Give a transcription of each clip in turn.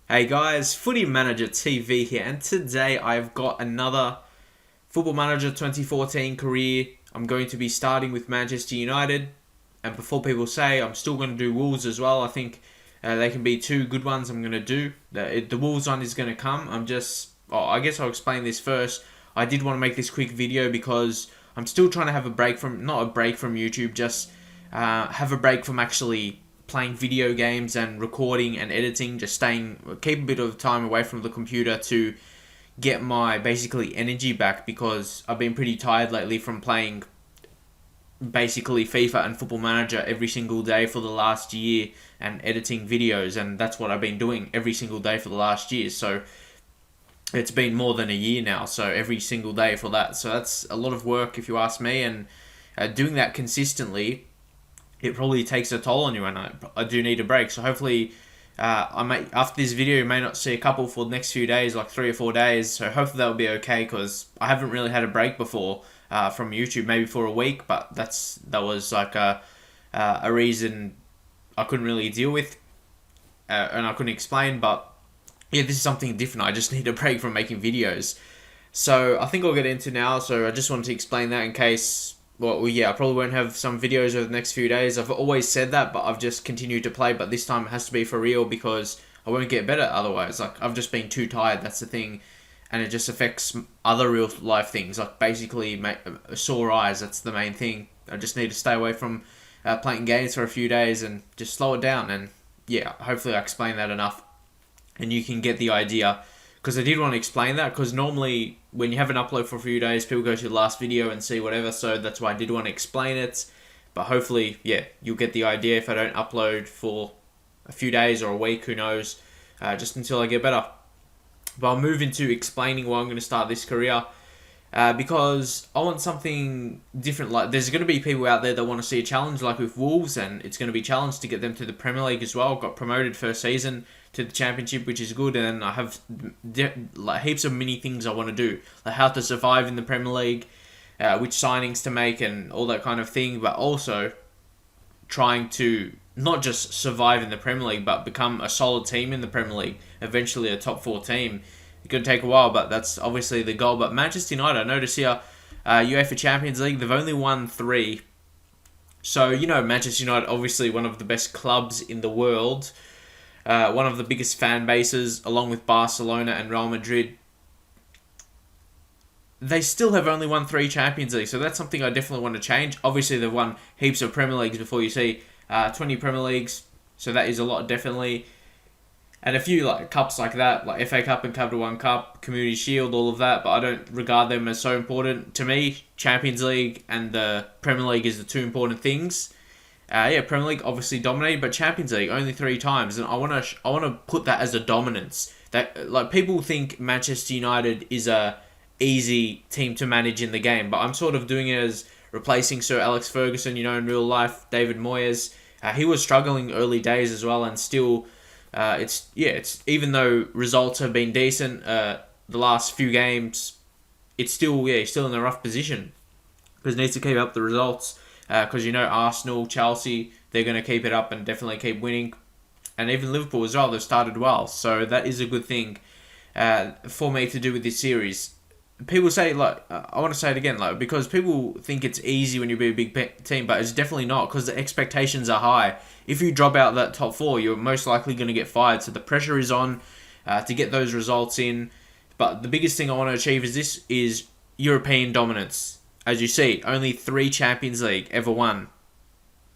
Hey guys, Footy Manager TV here, and today I've got another Football Manager 2014 career. I'm going to be starting with Manchester United, and before people say, I'm still going to do Wolves as well. I think they can be two good ones I'm going to do. The Wolves one is going to come. I guess I'll explain this first. I did want to make this quick video because I'm still trying to have a break from, not a break from YouTube, just have a break from actually playing video games and recording and editing, just keep a bit of time away from the computer to get my basically energy back, because I've been pretty tired lately from playing basically FIFA and Football Manager every single day for the last year and editing videos, and that's what I've been doing every single day for the last year. So it's been more than a year now, so every single day for that. So that's a lot of work if you ask me, and doing that consistently, it probably takes a toll on you, and I do need a break. So hopefully, I may, after this video, you may not see a couple for the next few days, like 3 or 4 days. So hopefully that will be okay, because I haven't really had a break before from YouTube, maybe for a week, but that was like a reason I couldn't really deal with, and I couldn't explain. But yeah, this is something different. I just need a break from making videos. So I think I'll get into now. So I just wanted to explain that in case. Well, yeah, I probably won't have some videos over the next few days. I've always said that, but I've just continued to play. But this time it has to be for real, because I won't get better otherwise. Like, I've just been too tired, that's the thing. And it just affects other real life things, like basically sore eyes, that's the main thing. I just need to stay away from playing games for a few days and just slow it down. And yeah, hopefully I explained that enough and you can get the idea, because I did want to explain that, because normally when you have an upload for a few days, people go to the last video and see whatever, so that's why I did want to explain it. But hopefully, yeah, you'll get the idea if I don't upload for a few days or a week, who knows, just until I get better. But I'll move into explaining why I'm going to start this career, because I want something different. Like, there's going to be people out there that want to see a challenge, like with Wolves, and it's going to be a challenge to get them to the Premier League as well. Got promoted first season to the Championship, which is good, and I have like heaps of mini things I want to do, like how to survive in the Premier League, which signings to make, and all that kind of thing. But also trying to not just survive in the Premier League, but become a solid team in the Premier League, eventually a top 4 team. It could take a while, but that's obviously the goal. But Manchester United, I notice here, UEFA Champions League, they've only won 3. So, Manchester United, obviously one of the best clubs in the world, one of the biggest fan bases, along with Barcelona and Real Madrid. They still have only won 3 Champions Leagues, so that's something I definitely want to change. Obviously, they've won heaps of Premier Leagues before, you see 20 Premier Leagues, so that is a lot, definitely. And a few like cups like that, like FA Cup and Capital One Cup, Community Shield, all of that, but I don't regard them as so important. To me, Champions League and the Premier League is the 2 important things. Premier League obviously dominated, but Champions League only 3 times, and I want to put that as a dominance. That, like, people think Manchester United is a easy team to manage in the game, but I'm sort of doing it as replacing Sir Alex Ferguson, in real life, David Moyes. He was struggling early days as well, and still, it's even though results have been decent, the last few games, it's still, he's still in a rough position, because he needs to keep up the results, because Arsenal, Chelsea, they're going to keep it up and definitely keep winning, and even Liverpool as well, they've started well, so that is a good thing for me to do with this series. People say, like, I want to say it again, like, because people think it's easy when you be a big team, but it's definitely not, because the expectations are high. If you drop out that top 4, you're most likely going to get fired, so the pressure is on to get those results in. But the biggest thing I want to achieve is European dominance. As you see, only 3 Champions League ever won.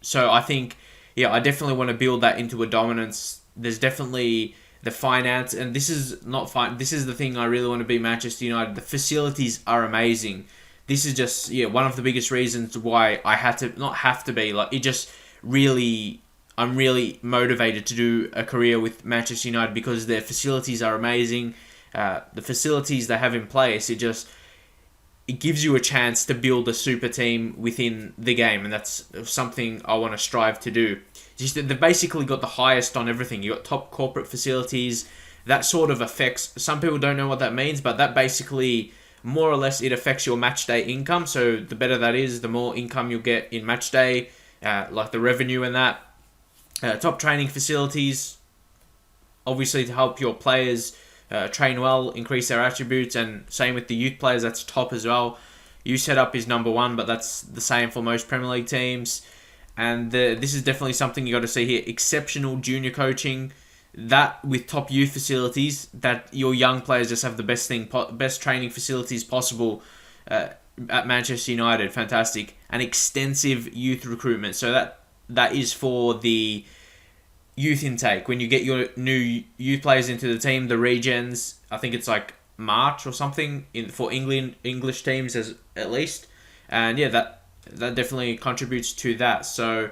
So I think, I definitely want to build that into a dominance. There's definitely the finance, and this is not fine. This is the thing I really want to be Manchester United. The facilities are amazing. This is just, one of the biggest reasons why I had to, not have to be, like, it just really, I'm really motivated to do a career with Manchester United, because their facilities are amazing. The facilities they have in place, it gives you a chance to build a super team within the game, and that's something I want to strive to do. Just they've basically got the highest on everything. You got top corporate facilities. That sort of affects, some people don't know what that means, but that basically, more or less, it affects your match day income. So the better that is, the more income you'll get in match day, like the revenue and that. Top training facilities, obviously to help your players train well, increase their attributes, and same with the youth players, that's top as well. Youth setup is number one, but that's the same for most Premier League teams. And this is definitely something you got to see here. Exceptional junior coaching, that with top youth facilities, that your young players just have the best training facilities possible at Manchester United. Fantastic. And extensive youth recruitment. So that is for the youth intake. When you get your new youth players into the team, the regens, I think it's like March or something for English teams at least. And yeah, that definitely contributes to that. So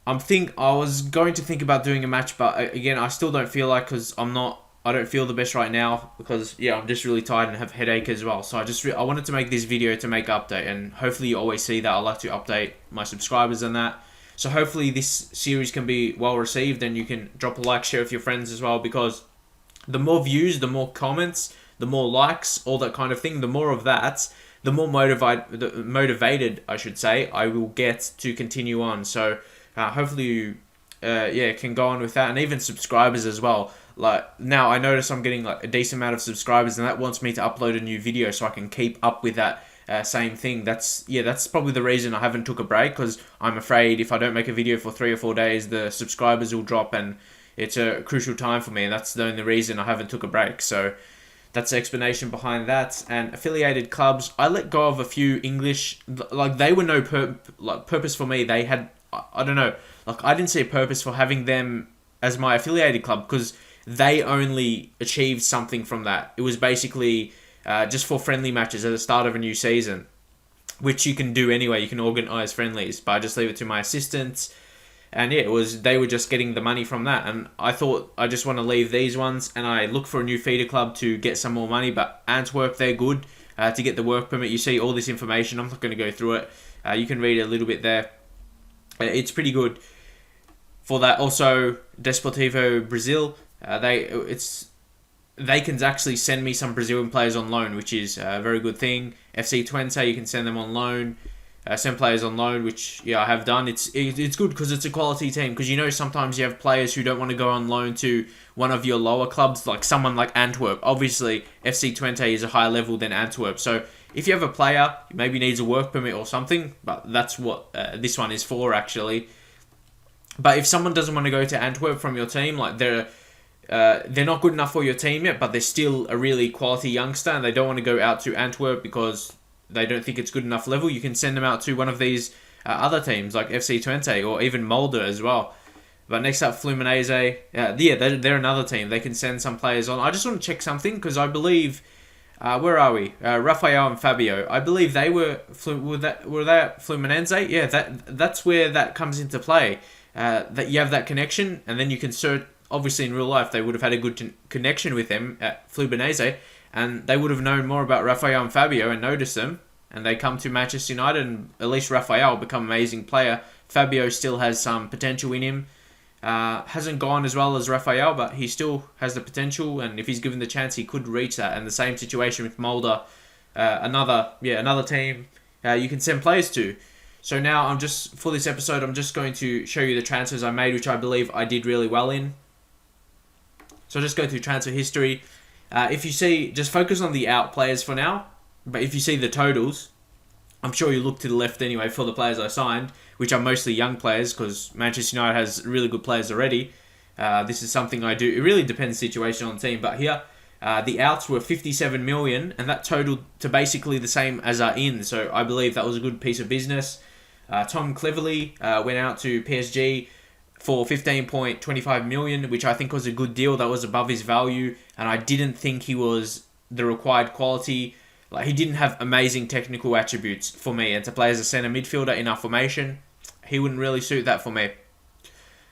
I was going to think about doing a match, but again, I still don't feel like, because I don't feel the best right now, because yeah, I'm just really tired and have headache as well. So I wanted to make this video to make an update, and hopefully you always see that I like to update my subscribers and that. So hopefully this series can be well received, and you can drop a like, share with your friends as well, because the more views, the more comments, the more likes, all that kind of thing, the more of that, the more motivated, I should say, I will get to continue on. So hopefully you can go on with that, and even subscribers as well. Like now I notice I'm getting like a decent amount of subscribers, and that wants me to upload a new video so I can keep up with that same thing. That's probably the reason I haven't took a break, because I'm afraid if I don't make a video for 3 or 4 days, the subscribers will drop, and it's a crucial time for me, and that's the only reason I haven't took a break. So that's the explanation behind that. And affiliated clubs, I let go of a few English, like they were no purpose for me. They had, I don't know, like I didn't see a purpose for having them as my affiliated club, because they only achieved something from that. It was basically just for friendly matches at the start of a new season, which you can do anyway. You can organise friendlies, but I just leave it to my assistants. And yeah, they were just getting the money from that. And I thought, I just want to leave these ones, and I look for a new feeder club to get some more money. But Antwerp, they're good to get the work permit. You see all this information. I'm not going to go through it. You can read a little bit there. It's pretty good for that. Also, Desportivo Brazil, they can actually send me some Brazilian players on loan, which is a very good thing. FC Twente, you can send them on loan. Send players on loan, which I have done. It's good because it's a quality team. Because sometimes you have players who don't want to go on loan to one of your lower clubs, like someone like Antwerp. Obviously, FC Twente is a higher level than Antwerp. So if you have a player who maybe needs a work permit or something, but that's what this one is for actually. But if someone doesn't want to go to Antwerp from your team, like they're not good enough for your team yet, but they're still a really quality youngster, and they don't want to go out to Antwerp because they don't think it's good enough level, you can send them out to one of these other teams like FC Twente or even Mulder as well. But next up, Fluminense. They're another team. They can send some players on. I just want to check something, because I believe, where are we? Rafael and Fabio. I believe they were they at Fluminense? Yeah, that's where that comes into play. That you have that connection, and then you can search. Obviously, in real life, they would have had a good connection with them at Fluminense, and they would have known more about Rafael and Fabio and noticed them, and they come to Manchester United, and at least Rafael become an amazing player. Fabio still has some potential in him. Hasn't gone as well as Rafael, but he still has the potential, and if he's given the chance, he could reach that. And the same situation with Mulder, another team you can send players to. So now for this episode, I'm just going to show you the transfers I made, which I believe I did really well in. So I'll just go through transfer history. If you see, just focus on the out players for now. But if you see the totals, I'm sure you look to the left anyway for the players I signed, which are mostly young players, because Manchester United has really good players already. This is something I do. It really depends situation on the team. But here, the outs were 57 million, and that totaled to basically the same as our in. So I believe that was a good piece of business. Tom Cleverley went out to PSG for 15.25 million, which I think was a good deal. That was above his value, and I didn't think he was the required quality. Like, he didn't have amazing technical attributes for me, and to play as a centre midfielder in our formation, he wouldn't really suit that for me.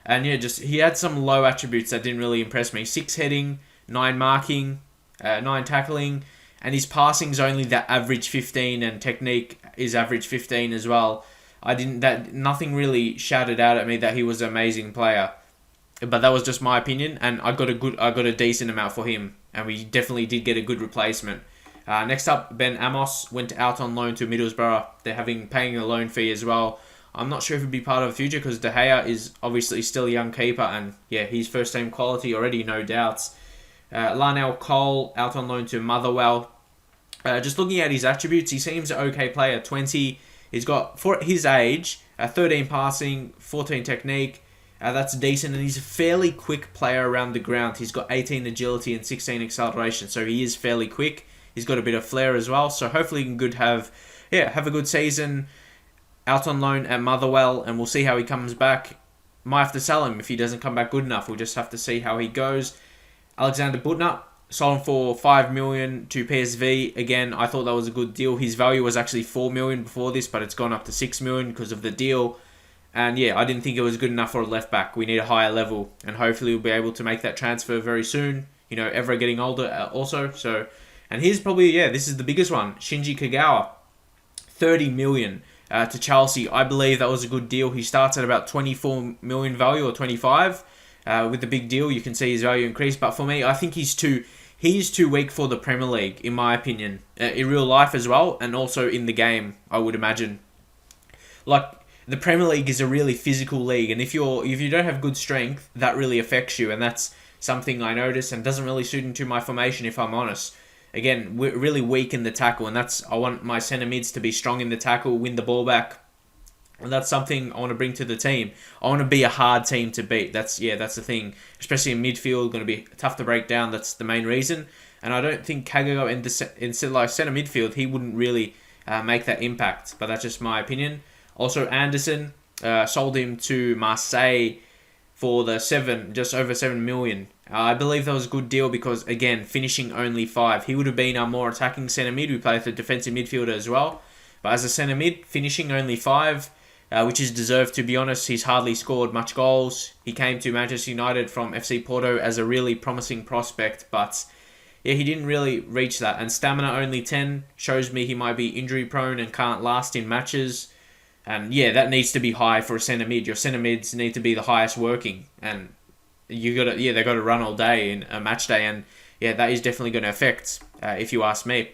And yeah, he had some low attributes that didn't really impress me. 6 heading, 9 marking, 9 tackling, and his passing's only that average 15, and technique is average 15 as well. Nothing really shouted out at me that he was an amazing player, but that was just my opinion, and I got a decent amount for him, and we definitely did get a good replacement. Next up, Ben Amos went out on loan to Middlesbrough. They're paying a loan fee as well. I'm not sure if he'd be part of the future because De Gea is obviously still a young keeper, and yeah, he's first team quality already, no doubts. Larnell Cole out on loan to Motherwell. Just looking at his attributes, he seems an okay player. 20, he's got, for his age, 13 passing, 14 technique. That's decent, and he's a fairly quick player around the ground. He's got 18 agility and 16 acceleration, so he is fairly quick. He's got a bit of flair as well, so hopefully he can have a good season out on loan at Motherwell, and we'll see how he comes back. Might have to sell him if he doesn't come back good enough. We'll just have to see how he goes. Alexander Butner, sold him for $5 million to PSV. Again, I thought that was a good deal. His value was actually $4 million before this, but it's gone up to $6 million because of the deal. And yeah, I didn't think it was good enough for a left back. We need a higher level, and hopefully we'll be able to make that transfer very soon. You know, Evra getting older also. So, and here's probably, this is the biggest one. Shinji Kagawa, $30 million to Chelsea. I believe that was a good deal. He starts at about 24 million value or 25. With the big deal, you can see his value increase. But for me, I think he's too weak for the Premier League, in my opinion, in real life as well, and also in the game, I would imagine. Like, the Premier League is a really physical league, and if you don't have good strength, that really affects you, and that's something I notice and doesn't really suit into my formation, if I'm honest. Again, we're really weak in the tackle, and I want my centre mids to be strong in the tackle, win the ball back, and that's something I want to bring to the team. I want to be a hard team to beat. That's the thing, especially in midfield, going to be tough to break down. That's the main reason, and I don't think Kagawa in centre midfield, he wouldn't really make that impact, but that's just my opinion. Also, Anderson, sold him to Marseille for just over 7 million. I believe that was a good deal because, again, finishing only 5. He would have been our more attacking centre mid. We play with a defensive midfielder as well. But as a centre mid, finishing only 5, which is deserved, to be honest. He's hardly scored much goals. He came to Manchester United from FC Porto as a really promising prospect, but yeah, he didn't really reach that. And stamina only 10 shows me he might be injury prone and can't last in matches. And yeah, that needs to be high for a centre mid. Your centre mids need to be the highest working, and they got to run all day in a match day, and yeah, that is definitely going to affect, if you ask me.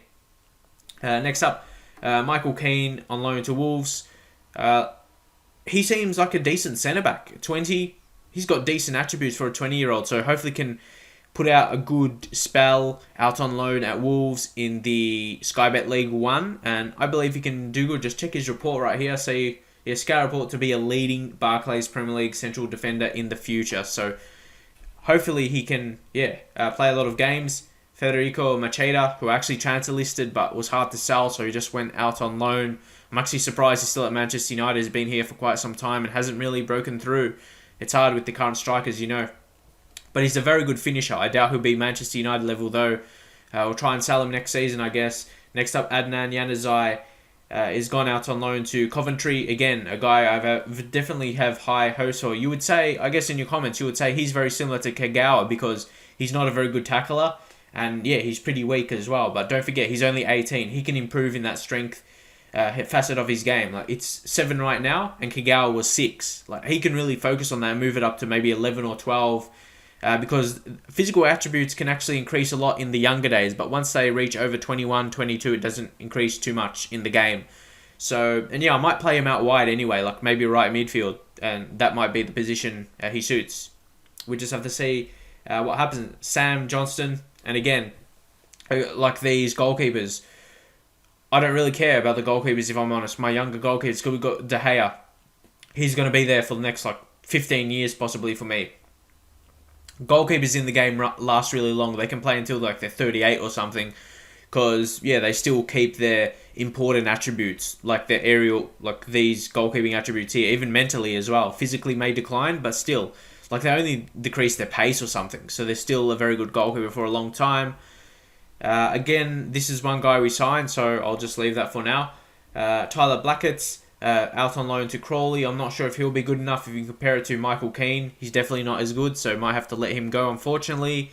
Next up, Michael Keane on loan to Wolves. He seems like a decent centre back. 20, he's got decent attributes for a 20-year-old, so hopefully can put out a good spell out on loan at Wolves in the Sky Bet League 1, and I believe he can do good. Just check his report right here. Scout report to be a leading Barclays Premier League central defender in the future. So hopefully he can, play a lot of games. Federico Macheda, who actually transfer listed but was hard to sell, so he just went out on loan. I'm actually surprised he's still at Manchester United. He's been here for quite some time and hasn't really broken through. It's hard with the current strikers, you know. But he's a very good finisher. I doubt he'll be Manchester United level, though. We'll try and sell him next season, I guess. Next up, Adnan Januzaj is gone out on loan to Coventry. Again, a guy I definitely have high hopes for. You would say, I guess in your comments, you would say he's very similar to Kagawa because he's not a very good tackler. And yeah, he's pretty weak as well. But don't forget, he's only 18. He can improve in that strength facet of his game. Like, it's 7 right now, and Kagawa was 6. Like, he can really focus on that and move it up to maybe 11 or 12. Because physical attributes can actually increase a lot in the younger days, but once they reach over 21, 22, it doesn't increase too much in the game. So, and yeah, I might play him out wide anyway, like maybe right midfield, and that might be the position he suits. We just have to see what happens. Sam Johnston, and again, like these goalkeepers, I don't really care about the goalkeepers if I'm honest. My younger goalkeepers, because we've got De Gea, he's going to be there for the next 15 years possibly for me. Goalkeepers in the game last really long. They can play until they're 38 or something, because they still keep their important attributes, like their aerial, like these goalkeeping attributes here, even mentally as well. Physically may decline, but still, they only decrease their pace or something, so they're still a very good goalkeeper for a long time. Again, this is one guy we signed, so I'll just leave that for now. Tyler Blackett's out on loan to Crawley. I'm not sure if he'll be good enough if you compare it to Michael Keane. He's definitely not as good, so might have to let him go, unfortunately.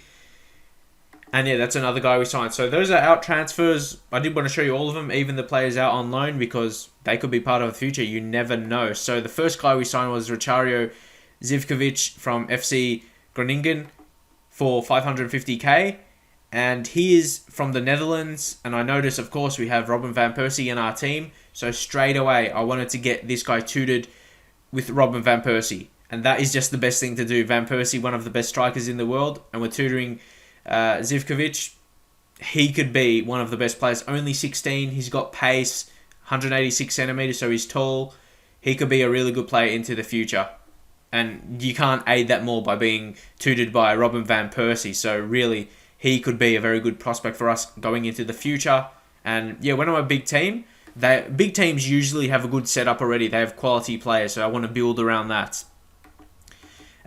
And yeah, that's another guy we signed. So those are out transfers. I did want to show you all of them, even the players out on loan, because they could be part of the future. You never know. So the first guy we signed was Rochario Zivkovic from FC Groningen for 550k. And he is from the Netherlands. And I noticed, of course, we have Robin van Persie in our team. So straight away, I wanted to get this guy tutored with Robin van Persie. And that is just the best thing to do. Van Persie, one of the best strikers in the world, and we're tutoring Zivkovic. He could be one of the best players. Only 16, he's got pace, 186 centimeters, so he's tall. He could be a really good player into the future. And you can't aid that more by being tutored by Robin van Persie. So really, he could be a very good prospect for us going into the future. And yeah, when I'm a big team, big teams usually have a good setup already. They have quality players, so I want to build around that.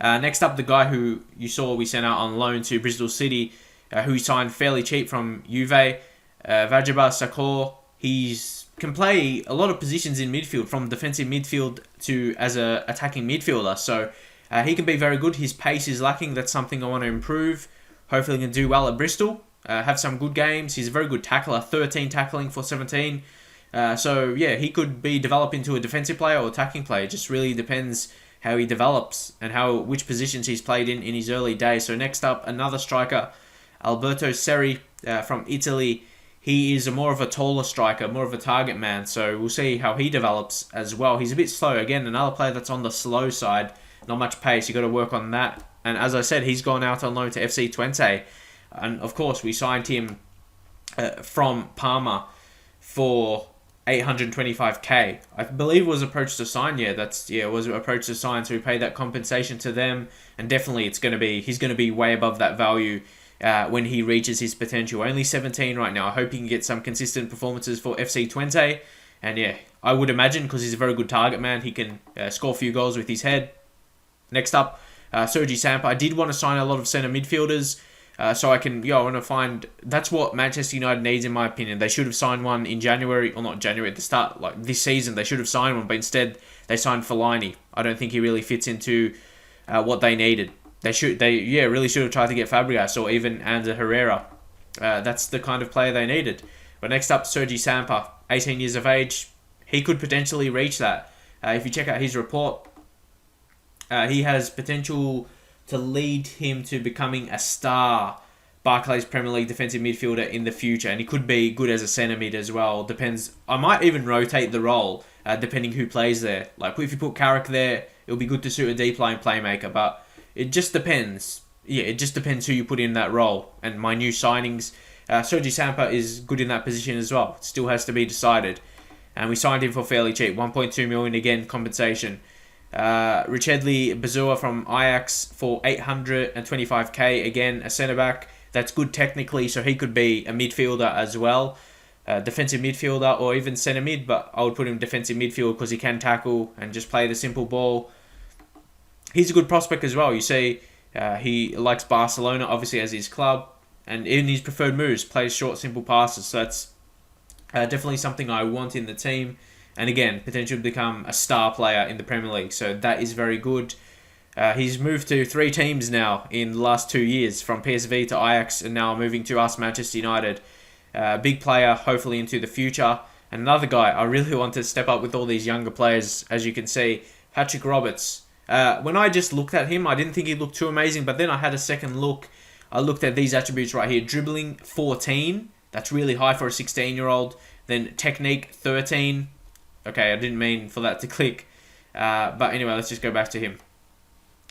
Next up, the guy who you saw we sent out on loan to Bristol City, who signed fairly cheap from Juve, Vajiba Sakor. He can play a lot of positions in midfield, from defensive midfield to as a attacking midfielder. So he can be very good. His pace is lacking. That's something I want to improve. Hopefully he can do well at Bristol. Have some good games. He's a very good tackler, 13 tackling for 17. So yeah, he could be developed into a defensive player or attacking player. It just really depends how he develops and which positions he's played in his early days. So next up, another striker, Alberto Seri from Italy. He is more of a taller striker, more of a target man. So we'll see how he develops as well. He's a bit slow. Again, another player that's on the slow side. Not much pace. You got to work on that. And as I said, he's gone out on loan to FC Twente. And of course, we signed him from Parma for 825k. I believe was approached to sign. Was approached to sign. So we paid that compensation to them, and definitely he's going to be way above that value when he reaches his potential. Only 17 right now. I hope he can get some consistent performances for FC Twente, and yeah, I would imagine because he's a very good target man, he can score a few goals with his head. Next up, Sergi Sampa. I did want to sign a lot of centre midfielders. So I want to find, that's what Manchester United needs in my opinion. They should have signed one in January, or not January, at the start, like this season, they should have signed one, but instead they signed Fellaini. I don't think he really fits into what they needed. They really should have tried to get Fabregas or even Ander Herrera. That's the kind of player they needed. But next up, Sergi Sampa, 18 years of age. He could potentially reach that. If you check out his report, he has potential to lead him to becoming a star Barclays Premier League defensive midfielder in the future, and he could be good as a centre mid as well. Depends. I might even rotate the role depending who plays there. Like if you put Carrick there, it'll be good to suit a deep line playmaker, but it just depends. Yeah, it just depends who you put in that role. And my new signings, Sergi Sampa is good in that position as well. It still has to be decided. And we signed him for fairly cheap, 1.2 million again compensation. Richedley Bazua from Ajax for 825k, again a centre back that's good technically, so he could be a midfielder as well, defensive midfielder or even centre mid, but I would put him defensive midfield because he can tackle and just play the simple ball. He's a good prospect as well. You see, he likes Barcelona obviously as his club, and in his preferred moves plays short simple passes, so that's definitely something I want in the team. And again, potential to become a star player in the Premier League. So that is very good. He's moved to 3 teams now in the last 2 years, from PSV to Ajax, and now moving to us, Manchester United. Big player, hopefully into the future. And another guy, I really want to step up with all these younger players, as you can see, Patrick Roberts. When I just looked at him, I didn't think he looked too amazing, but then I had a second look. I looked at these attributes right here. Dribbling, 14. That's really high for a 16-year-old. Then technique, 13. Okay, I didn't mean for that to click. But anyway, let's just go back to him.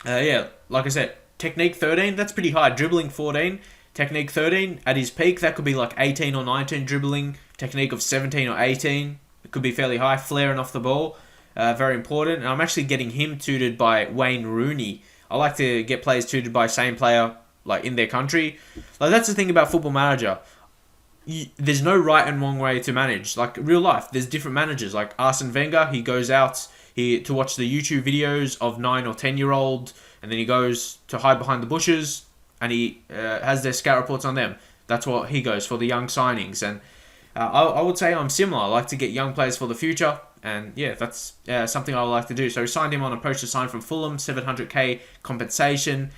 Like I said, technique 13, that's pretty high. Dribbling 14, technique 13. At his peak, that could be like 18 or 19 dribbling. Technique of 17 or 18. It could be fairly high. Flaring off the ball, very important. And I'm actually getting him tutored by Wayne Rooney. I like to get players tutored by same player like in their country. Like that's the thing about Football Manager. There's no right and wrong way to manage. Like real life, there's different managers. Like Arsene Wenger, he goes out to watch the YouTube videos of 9 or 10-year-old, and then he goes to hide behind the bushes, and he has their scout reports on them. That's what he goes for, the young signings. And I would say I'm similar. I like to get young players for the future, and yeah, that's something I would like to do. So we signed him on a approach to sign from Fulham, 700k compensation.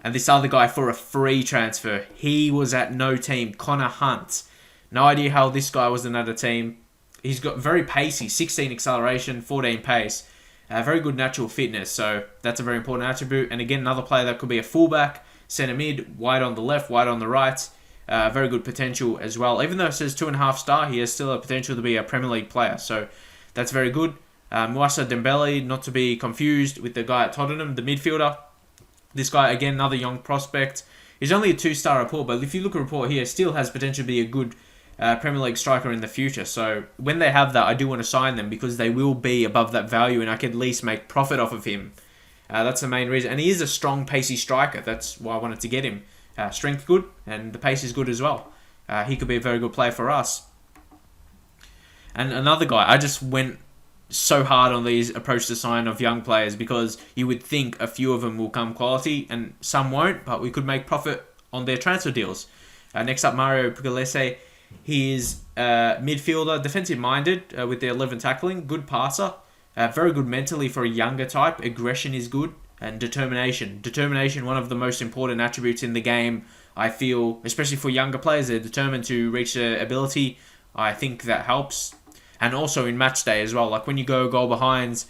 And this other guy for a free transfer. He was at no team, Connor Hunt. No idea how this guy was in another team. He's got very pacey, 16 acceleration, 14 pace. Very good natural fitness, so that's a very important attribute. And again, another player that could be a fullback, centre mid, wide on the left, wide on the right. Very good potential as well. Even though it says 2.5 star, he has still a potential to be a Premier League player. So that's very good. Moussa Dembele, not to be confused with the guy at Tottenham, the midfielder. This guy, again, another young prospect. He's only a 2-star report, but if you look at a report here, still has potential to be a good Premier League striker in the future. So when they have that, I do want to sign them because they will be above that value and I can at least make profit off of him. That's the main reason. And he is a strong, pacey striker. That's why I wanted to get him. Strength good, and the pace is good as well. He could be a very good player for us. And another guy, I just went so hard on these approach to sign of young players because you would think a few of them will come quality and some won't, but we could make profit on their transfer deals. Next up, Mario Pugliese. He is midfielder, defensive-minded with the 11 tackling, good passer, very good mentally for a younger type. Aggression is good, and determination. Determination, one of the most important attributes in the game, I feel, especially for younger players. They're determined to reach their ability. I think that helps. And also in match day as well. Like when you go goal behinds,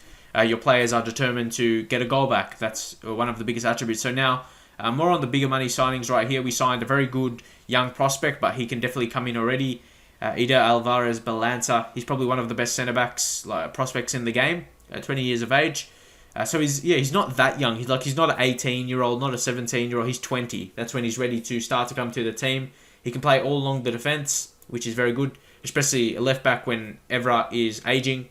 your players are determined to get a goal back. That's one of the biggest attributes. So now, more on the bigger money signings right here. We signed a very good young prospect, but he can definitely come in already. Ida Alvarez Balanza. He's probably one of the best centre-backs prospects in the game. 20 years of age. So he's not that young. He's not an 18-year-old, not a 17-year-old. He's 20. That's when he's ready to start to come to the team. He can play all along the defence, which is very good, especially a left back when Evra is aging.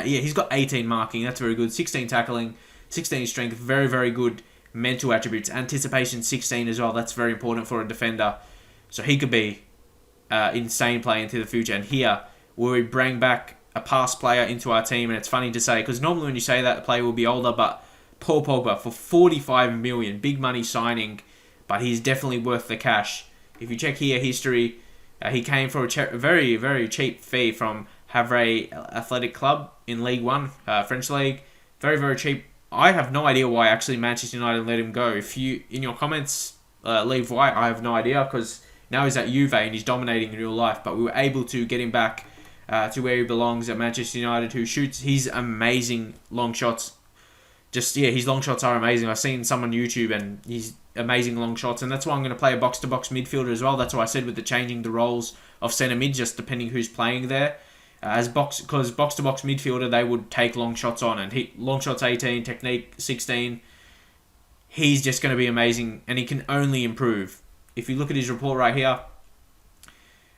He's got 18 marking. That's very good. 16 tackling, 16 strength. Very, very good mental attributes. Anticipation 16 as well. That's very important for a defender. So he could be insane play into the future. And here, where we bring back a past player into our team, and it's funny to say, because normally when you say that, the player will be older, but Paul Pogba for 45 million, big money signing, but he's definitely worth the cash. If you check here, history, he came for a very, very cheap fee from Havre Athletic Club in League One, French League. Very, very cheap. I have no idea why actually Manchester United let him go. If you, in your comments, leave why, I have no idea, because now he's at Juve and he's dominating in real life, but we were able to get him back to where he belongs at Manchester United, who shoots his amazing long shots. His long shots are amazing. I've seen some on YouTube and he's amazing long shots, and that's why I'm going to play a box-to-box midfielder as well. That's why I said with the changing the roles of centre mid, just depending who's playing there. Because box-to-box midfielder, they would take long shots on, and long shots 18, technique 16. He's just going to be amazing, and he can only improve. If you look at his report right here,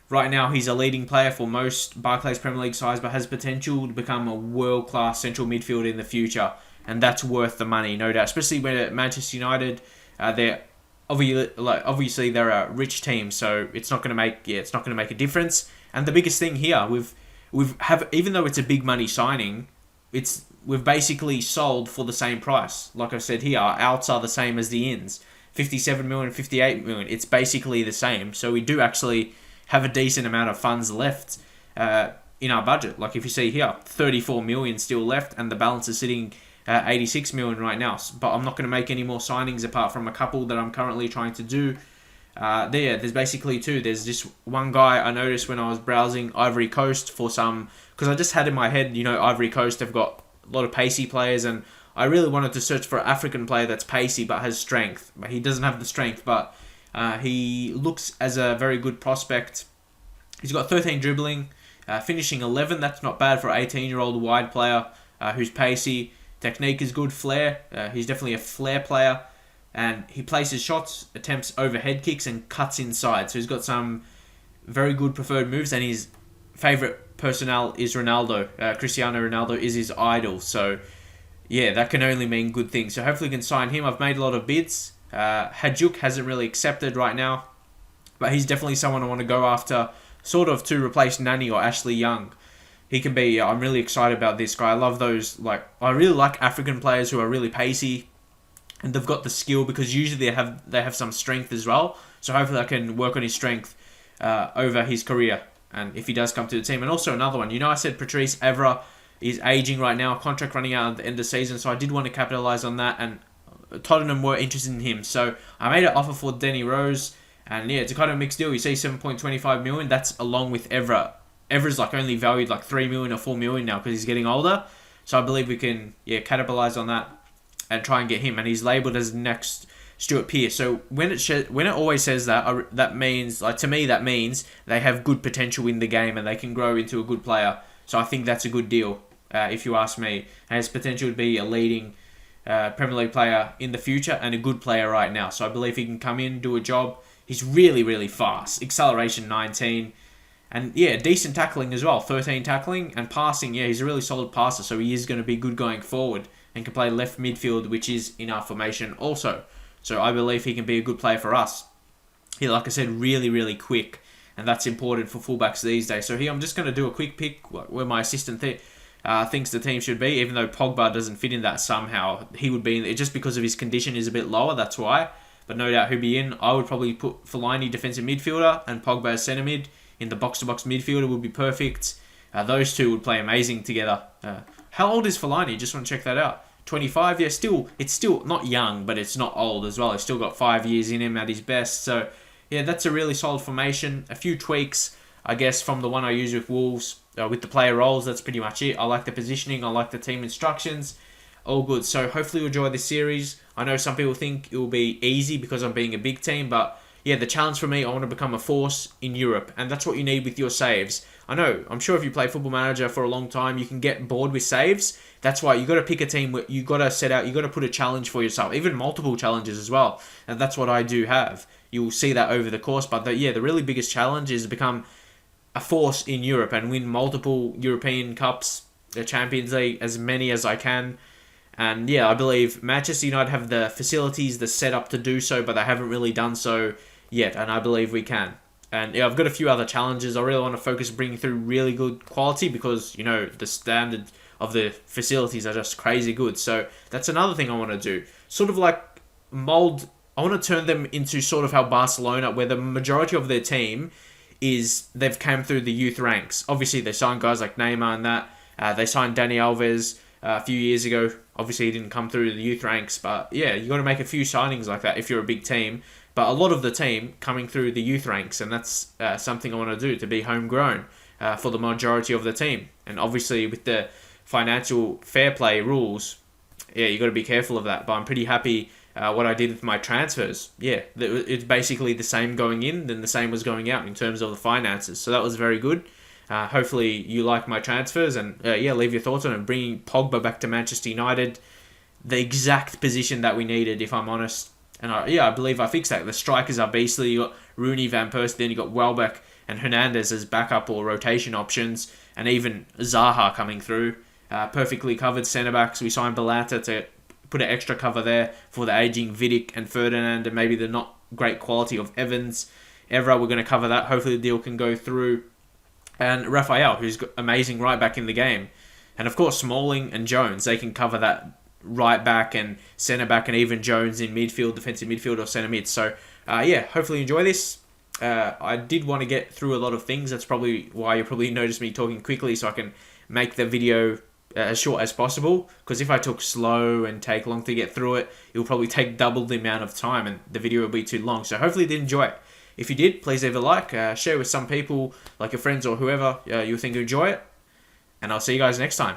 right now, he's a leading player for most Barclays Premier League sides, but has potential to become a world-class central midfielder in the future, and that's worth the money, no doubt. Especially when at Manchester United, they're obviously they're a rich team, so it's not going to make a difference. And the biggest thing here, even though it's a big money signing, we've basically sold for the same price. Like I said here, our outs are the same as the ins, 57 million, 58 million. It's basically the same. So we do actually have a decent amount of funds left in our budget. Like if you see here, 34 million still left, and the balance is sitting 86 million right now. But I'm not going to make any more signings apart from a couple that I'm currently trying to do. There's basically two. There's just one guy I noticed when I was browsing Ivory Coast for some, because I just had in my head, Ivory Coast have got a lot of pacey players, and I really wanted to search for an African player that's pacey but has strength. But he doesn't have the strength, but he looks as a very good prospect. He's got 13 dribbling, finishing 11. That's not bad for an 18-year-old wide player who's pacey. Technique is good, flair. He's definitely a flair player. And he places shots, attempts overhead kicks, and cuts inside. So he's got some very good preferred moves. And his favourite personnel is Ronaldo. Cristiano Ronaldo is his idol. So, yeah, that can only mean good things. So hopefully we can sign him. I've made a lot of bids. Hadjouk hasn't really accepted right now. But he's definitely someone I want to go after, sort of to replace Nani or Ashley Young. He can be, I'm really excited about this guy. I love those, I really like African players who are really pacey. And they've got the skill, because usually they have some strength as well. So hopefully I can work on his strength over his career, and if he does come to the team. And also another one, I said Patrice Evra is aging right now, contract running out at the end of the season, so I did want to capitalise on that, and Tottenham were interested in him. So I made an offer for Danny Rose, and yeah, it's a kind of mixed deal. You see 7.25 million, that's along with Evra. Evra's only valued 3 million or 4 million now because he's getting older. So I believe we can capitalise on that and try and get him, and he's labelled as the next Stuart Pearce. So when it always says that, that means, to me, that means they have good potential in the game and they can grow into a good player. So I think that's a good deal. if you ask me. Has potential to be a leading Premier League player in the future and a good player right now. So I believe he can come in, do a job. He's really, really fast. Acceleration 19. And yeah, decent tackling as well. 13 tackling and passing. Yeah, he's a really solid passer. So he is going to be good going forward and can play left midfield, which is in our formation also. So I believe he can be a good player for us. He, like I said, really, really quick. And that's important for fullbacks these days. So here I'm just going to do a quick pick where my assistant thinks the team should be, even though Pogba doesn't fit in that somehow. He would be in it just because of his condition is a bit lower, that's why. But no doubt he'll be in. I would probably put Fellaini defensive midfielder and Pogba as centre mid. In the box-to-box midfielder would be perfect. Those two would play amazing together. How old is Fellaini? Just want to check that out. 25, yeah, it's still not young, but it's not old as well. He's still got 5 years in him at his best. So, yeah, that's a really solid formation. A few tweaks, I guess, from the one I use with Wolves. With the player roles, that's pretty much it. I like the positioning. I like the team instructions. All good. So, hopefully you'll enjoy this series. I know some people think it will be easy because I'm being a big team, but yeah, the challenge for me, I want to become a force in Europe, and that's what you need with your saves. I know, I'm sure if you play Football Manager for a long time, you can get bored with saves. That's why you got to pick a team where you got to set out, you got to put a challenge for yourself, even multiple challenges as well. And that's what I do have. You will see that over the course, but the really biggest challenge is to become a force in Europe and win multiple European Cups, the Champions League, as many as I can. And yeah, I believe Manchester United have the facilities, the setup to do so, but they haven't really done so yet, and I believe we can. And yeah, I've got a few other challenges. I really want to focus bringing through really good quality because, you know, the standard of the facilities are just crazy good. So that's another thing I want to do. Sort of like mold, I want to turn them into sort of how Barcelona, where the majority of their team is, they've come through the youth ranks. Obviously, they signed guys like Neymar and that. They signed Dani Alves a few years ago. Obviously, he didn't come through the youth ranks, but yeah, you got to make a few signings like that if you're a big team. But a lot of the team coming through the youth ranks, and that's something I want to do, to be homegrown for the majority of the team. And obviously, with the financial fair play rules, yeah, you got to be careful of that. But I'm pretty happy what I did with my transfers. Yeah, it's basically the same going in than the same was going out in terms of the finances. So that was very good. Hopefully you like my transfers, and yeah, leave your thoughts on it. Bringing Pogba back to Manchester United, the exact position that we needed, if I'm honest. And I believe I fixed that. The strikers are beastly. You got Rooney, Van Persie, then you got Welbeck and Hernandez as backup or rotation options, and even Zaha coming through. Perfectly covered centre backs. We signed Belanta to put an extra cover there for the aging Vidic and Ferdinand, and maybe the not great quality of Evans. Evra, we're going to cover that. Hopefully the deal can go through. And Raphael, who's got amazing right back in the game. And of course Smalling and Jones, they can cover that right back and centre back, and even Jones in midfield, defensive midfield or centre mid. So yeah, hopefully you enjoy this. I did want to get through a lot of things. That's probably why you probably noticed me talking quickly, so I can make the video as short as possible. Because if I took slow and take long to get through it, it will probably take double the amount of time and the video will be too long. So hopefully you did enjoy it. If you did, please leave a like, share with some people, like your friends or whoever you think will enjoy it. And I'll see you guys next time.